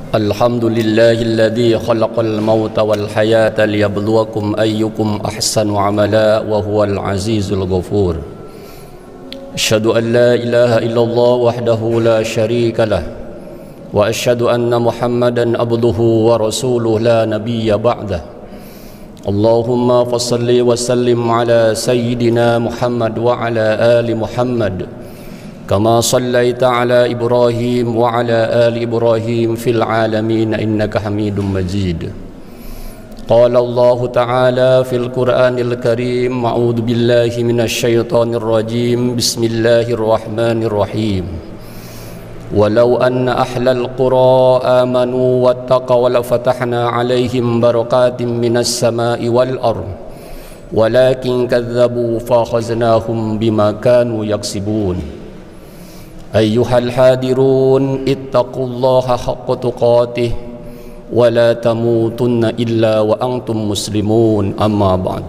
الحمد لله الذي خلق الموت والحياة ليبلوكم أيكم أحسن عملا وهو العزيز الغفور. أشهد أن لا إله إلا الله وحده لا شريك له وأشهد أن محمدا عبده ورسوله لا نبي بعده. اللهم فصل وسلم على سيدنا محمد وعلى آل محمد كما صليت على إبراهيم وعلى آل إبراهيم في العالمين إنك حميد مجيد. قال الله تعالى في القرآن الكريم: أعوذ بالله من الشيطان الرجيم بسم الله الرحمن الرحيم. ولو أن أهل القرى آمنوا واتقوا لفتحنا عليهم بركات من السماء والأرض ولكن كذبوا فأخذناهم بما كانوا يكسبون. أيها الحاضرون اتقوا الله حق تقاته ولا تموتن إلا وأنتم مسلمون. أما بعد.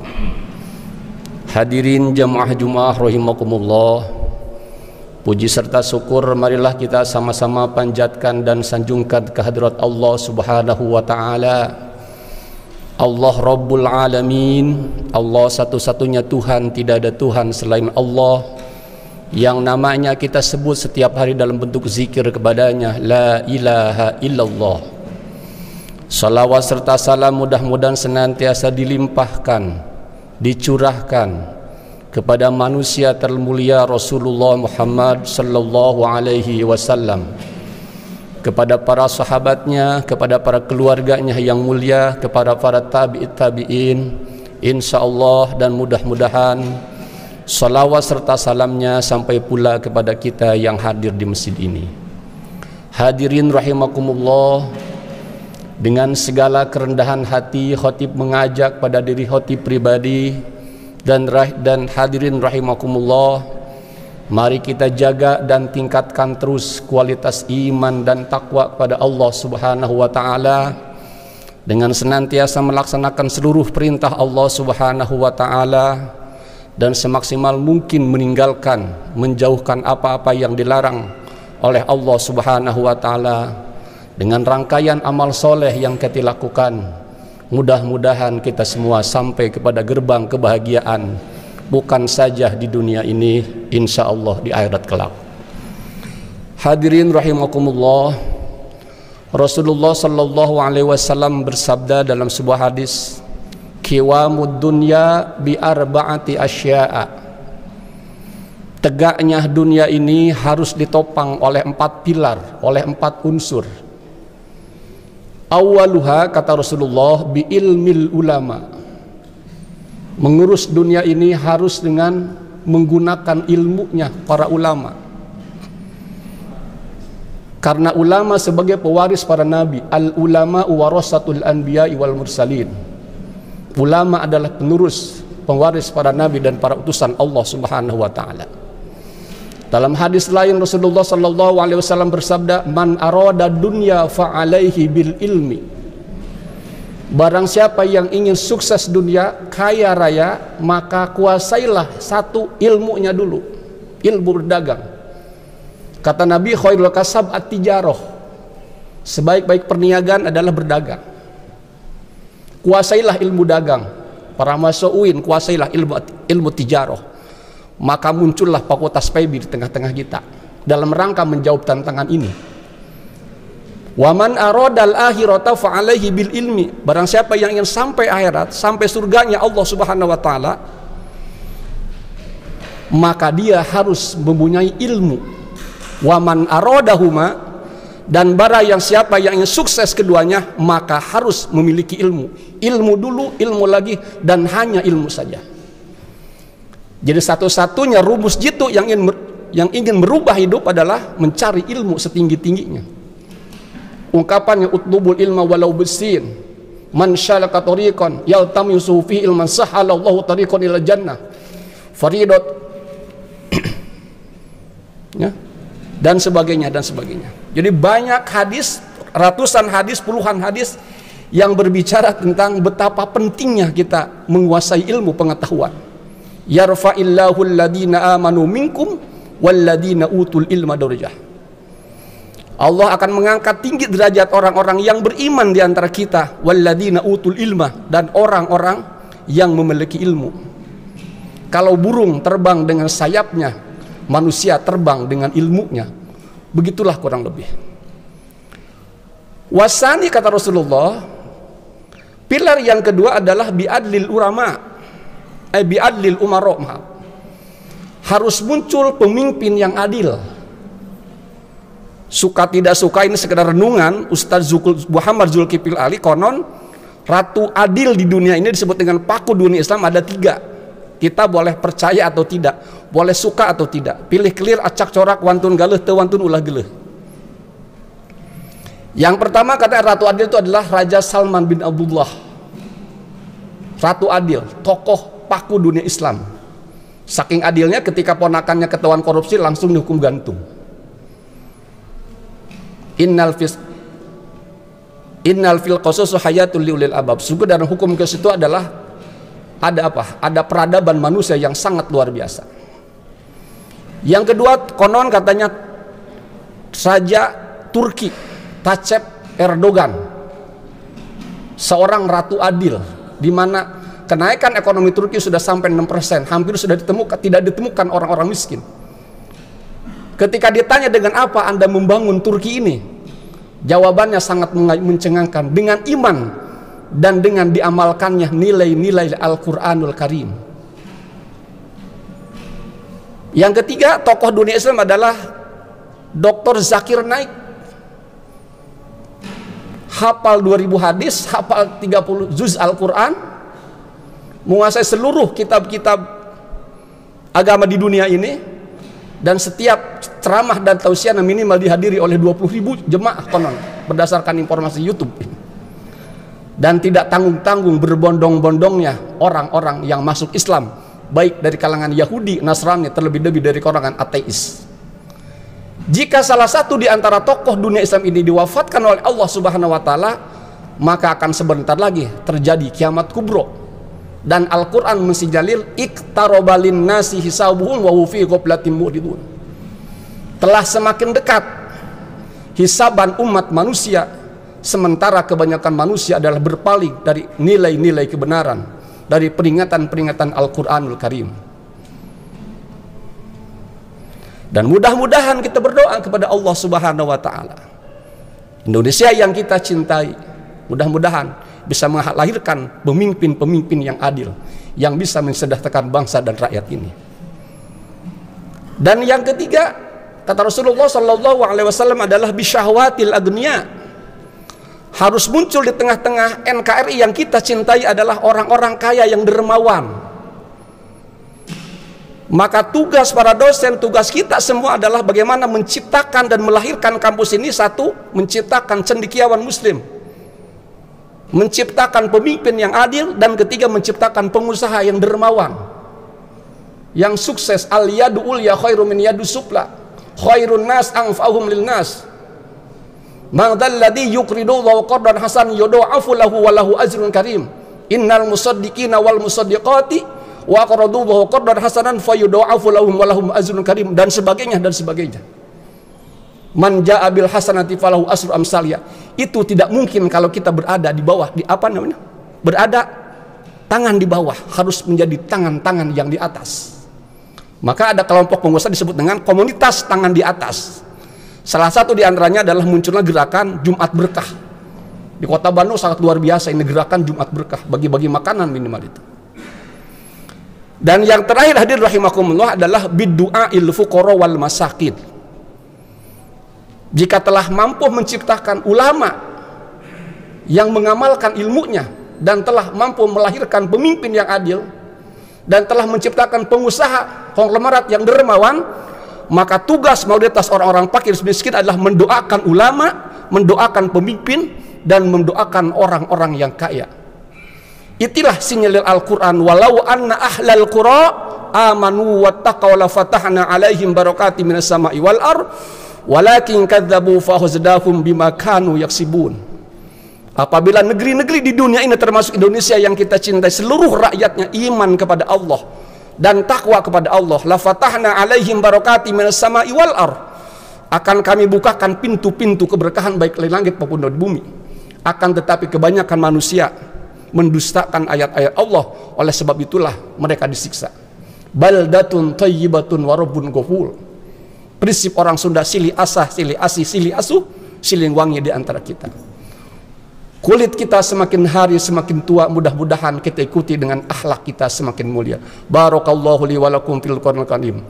Hadirin jamaah Jumat rahimakumullah, puji serta syukur marilah kita sama-sama panjatkan dan sanjungkan kehadirat Allah Subhanahu wa taala. Allah Rabbul Alamin, Allah satu-satunya Tuhan, tidak ada Tuhan selain Allah, yang namanya kita sebut setiap hari dalam bentuk zikir kepadanya, la ilaha illallah. Salawat serta salam mudah-mudahan senantiasa dilimpahkan, dicurahkan kepada manusia termulia Rasulullah Muhammad sallallahu alaihi wasallam, kepada para sahabatnya, kepada para keluarganya yang mulia, kepada para tabi'in, insyaallah, dan mudah-mudahan salawat serta salamnya sampai pula kepada kita yang hadir di masjid ini. Hadirin rahimakumullah, dengan segala kerendahan hati khatib mengajak pada diri khatib pribadi dan hadirin rahimakumullah, mari kita jaga dan tingkatkan terus kualitas iman dan takwa kepada Allah Subhanahu wa taala dengan senantiasa melaksanakan seluruh perintah Allah Subhanahu wa taala dan semaksimal mungkin meninggalkan, menjauhkan apa-apa yang dilarang oleh Allah Subhanahu wa taala dengan rangkaian amal soleh yang kita lakukan. Mudah-mudahan kita semua sampai kepada gerbang kebahagiaan, bukan saja di dunia ini, insyaallah di akhirat kelak. Hadirin rahimakumullah, Rasulullah sallallahu alaihi wasallam bersabda dalam sebuah hadis, Qiwamud dunya bi arba'ati asya'a. Tegaknya dunia ini harus ditopang oleh 4 pilar, oleh 4 unsur. Awaluha, kata Rasulullah, bi ilmil ulama. Mengurus dunia ini harus dengan menggunakan ilmunya para ulama. Karena ulama sebagai pewaris para nabi, al ulama warasatul anbiya wal mursalin. Ulama adalah penerus, pewaris para nabi dan para utusan Allah Subhanahu wa taala. Dalam hadis lain Rasulullah sallallahu alaihi wasallam bersabda, man arada dunya fa alaihi bil ilmi. Barang siapa yang ingin sukses dunia, kaya raya, maka kuasailah satu ilmunya dulu, ilmu berdagang. Kata Nabi, khairul kasab at-tijarah. Sebaik-baik perniagaan adalah berdagang. Kuasailah ilmu dagang. Para mahasiswa kuasailah ilmu tijarah. Maka muncullah fakultas PIB di tengah-tengah kita dalam rangka menjawab tantangan ini. Wa man aradal akhirata fa alaihi bil ilmi. Barang siapa yang ingin sampai akhirat, sampai surganya Allah Subhanahu wa taala, maka dia harus mempunyai ilmu. Wa man aradahuma, dan barang yang siapa yang ingin sukses keduanya, maka harus memiliki ilmu. Ilmu dulu, ilmu lagi, dan hanya ilmu saja. Jadi satu-satunya rumus jitu yang ingin merubah hidup adalah mencari ilmu setinggi-tingginya. Ungkapannya utlubul ilma walau bisin. Man syalaka tariqan yaltamisu fi ilman sahalallahu tariqan ila jannah. Faridot ya, dan sebagainya dan sebagainya. Jadi banyak hadis, ratusan hadis, puluhan hadis yang berbicara tentang betapa pentingnya kita menguasai ilmu pengetahuan. Yarfa'illahu alladhina amanu minkum walladhina utul ilma darajah. Allah akan mengangkat tinggi derajat orang-orang yang beriman di antara kita, walladzina utul ilma, dan orang-orang yang memiliki ilmu. Kalau burung terbang dengan sayapnya, manusia terbang dengan ilmunya. Begitulah kurang lebih. Wasani, kata Rasulullah, pilar yang kedua adalah biadlil ulama, biadlil umara. Harus muncul pemimpin yang adil. Suka tidak suka, ini sekedar renungan. Ustaz Muhammad Zulkifli Ali, konon ratu adil di dunia ini disebut dengan paku dunia Islam ada 3. Kita boleh percaya atau tidak, boleh suka atau tidak, pilih kelir, acak corak, wantun galeh, te wantun ulah geleh. Yang pertama, kata ratu adil itu adalah Raja Salman bin Abdullah. Ratu adil, tokoh paku dunia Islam. Saking adilnya, ketika ponakannya ketahuan korupsi langsung dihukum gantung. Innal fil qasas hayatul liulil albab. Sungguh dalam hukum ke situ adalah ada apa? Ada peradaban manusia yang sangat luar biasa. Yang kedua, konon katanya Raja Turki Recep Erdogan, seorang ratu adil, di mana kenaikan ekonomi Turki sudah sampai 6%, hampir sudah tidak ditemukan orang-orang miskin. Ketika ditanya dengan apa Anda membangun Turki ini, jawabannya sangat mencengangkan, dengan iman dan dengan diamalkannya nilai-nilai Al-Quranul Karim. Yang ketiga, tokoh dunia Islam adalah Dr. Zakir Naik. Hafal 2000 hadis, hafal 30 juz Al-Quran, menguasai seluruh kitab-kitab agama di dunia ini. Dan setiap ceramah dan tausiah minimal dihadiri oleh 20.000 jemaah konon, berdasarkan informasi YouTube. Dan tidak tanggung-tanggung berbondong-bondongnya orang-orang yang masuk Islam, baik dari kalangan Yahudi, Nasrani, terlebih-lebih dari kalangan ateis. Jika salah satu di antara tokoh dunia Islam ini diwafatkan oleh Allah Subhanahu wa Ta'ala, maka akan sebentar lagi terjadi kiamat kubro. Dan Al-Quran mensinyalir iqtarobalin nasi hisabuhum wa hufi ghaflatin mu'ridun. Telah semakin dekat hisaban umat manusia, sementara kebanyakan manusia adalah berpaling dari nilai-nilai kebenaran, dari peringatan-peringatan Al-Quranul Karim. Dan mudah-mudahan kita berdoa kepada Allah Subhanahu wa Ta'ala, Indonesia yang kita cintai, mudah-mudahan bisa melahirkan pemimpin-pemimpin yang adil, yang bisa mensejahterakan bangsa dan rakyat ini. Dan yang ketiga, kata Rasulullah SAW, adalah bisyahwatil agniya. Harus muncul di tengah-tengah NKRI yang kita cintai adalah orang-orang kaya yang dermawan. Maka tugas para dosen, tugas kita semua adalah bagaimana menciptakan dan melahirkan kampus ini. Satu, menciptakan cendekiawan muslim, menciptakan pemimpin yang adil, dan ketiga, menciptakan pengusaha yang dermawan, yang sukses. Al yadu ulya khairu min yadu supla, khairun nas anfa'uhum lil nas, man dzalladzi yuqridu Allahu qardan hasan yudha'afu lahu wa lahu ajrun karim, innal musaddiqina wal musaddiqati wa aqradu Allahu qardan hasanan fayudha'afu lahum wa lahum ajrun karim, dan sebagainya dan sebagainya. Man ja'a bil hasanati falahu asru amsalya. Itu tidak mungkin kalau kita berada di bawah, di apa namanya? Berada tangan di bawah, harus menjadi tangan-tangan yang di atas. Maka ada kelompok pengusaha disebut dengan komunitas tangan di atas. Salah satu di antaranya adalah munculnya gerakan Jumat Berkah. Di kota Bandung sangat luar biasa ini gerakan Jumat Berkah, bagi-bagi makanan minimal itu. Dan yang terakhir hadir rahimakumullah adalah biddu'ail fuqara wal masakin. Jika telah mampu menciptakan ulama yang mengamalkan ilmunya, dan telah mampu melahirkan pemimpin yang adil, dan telah menciptakan pengusaha konglomerat yang dermawan, maka tugas mayoritas orang-orang fakir miskin adalah mendoakan ulama, mendoakan pemimpin, dan mendoakan orang-orang yang kaya. Itulah sinyal Al-Quran, walau anna ahlal qura amanu wattaqaw la fatahna alaihim barakatim minas sama'i wal ardh walakin kadzabu fahuzdahum bima kanu yaksibun. Apabila negeri-negeri di dunia ini termasuk Indonesia yang kita cintai, seluruh rakyatnya iman kepada Allah dan takwa kepada Allah, la fatahna alaihim barakatim minas sama'i wal ardh, Akan kami bukakan pintu-pintu keberkahan baik di langit maupun di bumi. Akan tetapi kebanyakan manusia mendustakan ayat-ayat Allah, oleh sebab itulah mereka disiksa. Baldatun thayyibatun wa rabbun ghafur. Prinsip orang Sunda, silih asah, silih asih, silih asuh, silih wangi di antara kita. Kulit kita semakin hari semakin tua, mudah-mudahan kita ikuti dengan akhlak kita semakin mulia. Barakallahu li wa lakum fil Qur'anil Karim.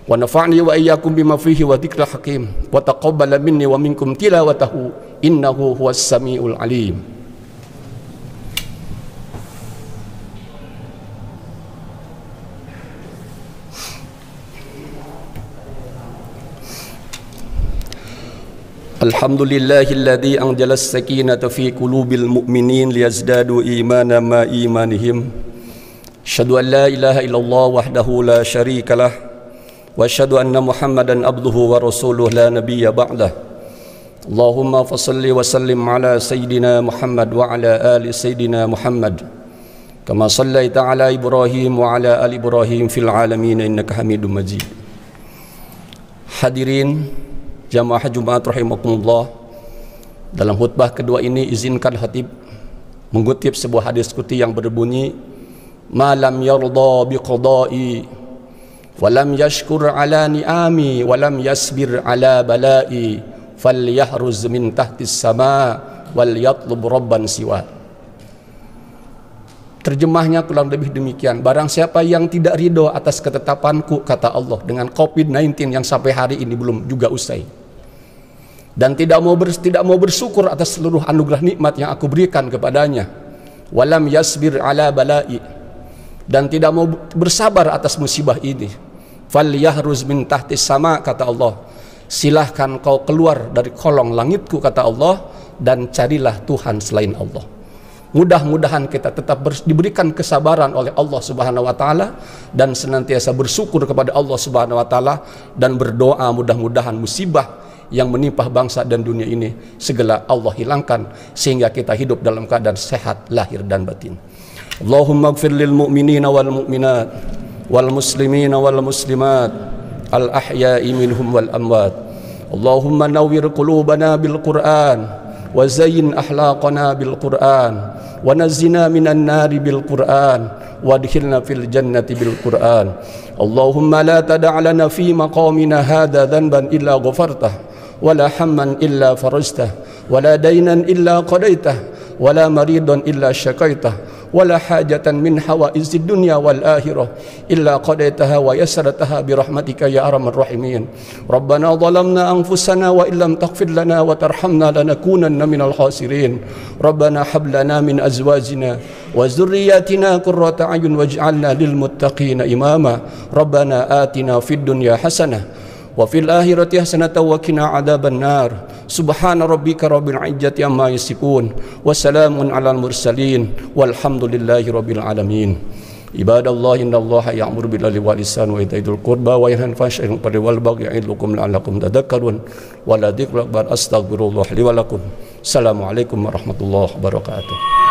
Wa nafa'ni wa iyyakum bima fihi wa dzikril hakim. Wa taqabbala minni wa minkum tilawatahu innahu huwas samiul alim. Alhamdulillahilladzi anzala as-sakinata fi qulubil mu'minin liyazdadu imanan ma imanihim. Asyhadu an la ilaha illallah wahdahu la syarikalah wa asyhadu anna Muhammadan abduhu wa rasuluhu la nabiyya ba'dah. Allahumma fashalli wa sallim ala sayyidina Muhammad wa ala ali sayyidina Muhammad kama shallaita ala Ibrahim wa ala ali Ibrahim fil alamin innaka Hamidum Majid. Hadirin jamaah Jumat rahimakumullah, dalam khutbah kedua ini izinkan khatib mengutip sebuah hadis qudsi yang berbunyi, malam yarda biqada'i walam yashkur ala ni'ami walam yasbir ala bala'i falyahruz min tahtis sama wal yatlub rabban siwa. Terjemahnya kurang lebih demikian, barang siapa yang tidak ridho atas ketetapanku, kata Allah, dengan COVID-19 yang sampai hari ini belum juga usai, dan tidak mau bersyukur atas seluruh anugerah nikmat yang aku berikan kepadanya, walam yasbir ala bala'i, dan tidak mau bersabar atas musibah ini, falyahruz min tahtis sama, kata Allah, silahkan kau keluar dari kolong langitku, kata Allah, dan carilah Tuhan selain Allah. Mudah-mudahan kita tetap diberikan kesabaran oleh Allah Subhanahu wa taala dan senantiasa bersyukur kepada Allah Subhanahu wa taala dan berdoa mudah-mudahan musibah yang menimpa bangsa dan dunia ini segera Allah hilangkan sehingga kita hidup dalam keadaan sehat lahir dan batin. Allahumma ighfir lil mu'minina wal mu'minat wal muslimina wal muslimat al ahya'i minhum wal amwat. Allahumma nawwir qulubana bil Qur'an wa zayyin akhlaqana bil Qur'an wa nazzina minan nari bil Qur'an wa adkhilna fil jannati bil Qur'an. Allahumma la tada' lana fi maqamina hadha dhanban illa ghafartah wa la hamman illa farajtah wa la daynan illa qadaitah wa la maridan illa syaqaitah wa la hajatan min hawaizid dunya wal akhirah illa qadaitaha wa yassartaha bi rahmatika ya arhamar rahimin. Rabbana zalamna anfusana wa illam taghfir lana wa tarhamna lanakunanna minal khasirin. Rabbana hab lana min azwajina wa dhurriyyatina qurrata a'yun waj'alna lil muttaqina imama. Rabbana atina fid dunya hasanah wa fil akhirati hasanatan wa qina adzaban nar. Subhana rabbika rabbil izzati amma yasifun wa salamun alal mursalin walhamdulillahi rabbil alamin. Ibadallah innallaha ya'muru bil adli wal ihsani wa ita'i dzil qurba wa yanha 'anil fahsya'i wal munkari wal baghi ya'idukum la'allakum tadhakkarun wa la dzikru akbar. Astaghfirullah li wa lakum. Assalamualaikum warahmatullahi wabarakatuh.